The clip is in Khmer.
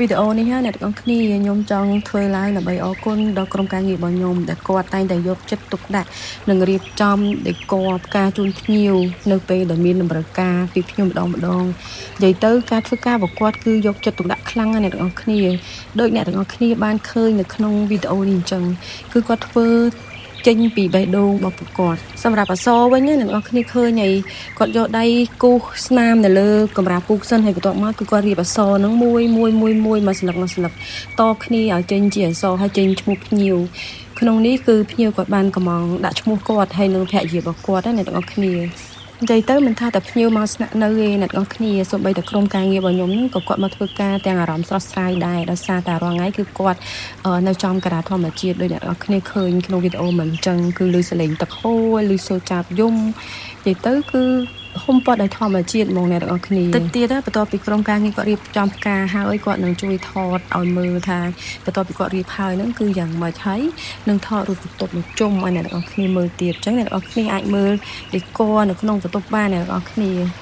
វីដេអូនេះហើយអ្នកទាំងអស់គ្នាខ្ញុំចង់ធ្វើឡើងដើម្បីអរគុណដល់ក្រុមការងាររបស់ខ្ញុំដែលគាត់តែងតែយកចិត្តទុកដាក់និងរៀបចំដេក័រផ្កាជូនភ្ញៀវនៅពេលដែលមានតម្រូវការពីភ្ញៀវម្ដងនិយាយទៅការធ្វើការរបស់គាត់គឺយកចិត្តទុកដាក់ខ្លាំងណាស់អ្នកទាំងអស់គ្នាដោយអ្នកទាំងអស់គ្នាបានឃើញនៅក្នុងវីដេអូនេះអញ្ចឹងគឺគាត់ធ្វើចេញពីបេះដូងរបស់គាត់សម្រាប់អសវិញអ្នកទាំងអស់គ្នាឃើញហើយគាត់យកដៃគូសស្នាមនៅលើកម្រាលពូកសិនហើយបន្ទាប់មកគឺគាត់រៀបអសហ្នឹងមួយមកស្លឹកតគ្នាឲ្យចេញជាអសហើយចេញឈ្មោះភ្ញៀវក្នុងនេះគឺភ្ញៀវគាត់បានកំងដាក់ឈ្មោះគាត់ហើយនឹងភរិយារបស់គាត់ណាអ្នកទាំងអស់គ្នានិយាយទៅមិនថាតែភ្ញៀវមកស្នាក់នៅទេអ្នកទាំងអស់គ្នាសូម្បីតែក្រុមការងាររបស់ខ្ញុំហ្នឹងក៏គាត់មកធ្វើការទាំងអារម្មណ៍ស្រស់ស្រាយដែរដោយសារតែរាល់ថ្ងៃគឺគាត់នៅចំការាធម្មជាតិដោយអ្នកទាំងអស់គ្នាឃើញក្នុងវីដេអូមិនអញ្ចឹងគឺឮសលេងទឹកហូរឮសូរចាប់យំនិយាយទៅគឺហុំព័ទ្ធដោយធម្មជាតិហ្មងអ្នកទាំងអស់គ្នាតិចទៀតបន្ទាប់ពីក្រុមការងារគាត់រៀបចំផ្កាហើយគាត់នឹងជួយថតឲ្យមើលថាបន្ទាប់ពីគាត់រៀបហើយហ្នឹងគឺយ៉ាងម៉េចហើយនឹងថតរូបបន្ទប់មកជុំឲ្យអ្នកទាំងអស់គ្នាមើលទៀតអញ្ចឹងអ្នកទាំងអស់គ្នាអាចមើលដេក័រនៅក្នុងបន្ទប់បានអ្នកទាំងអស់គ្នា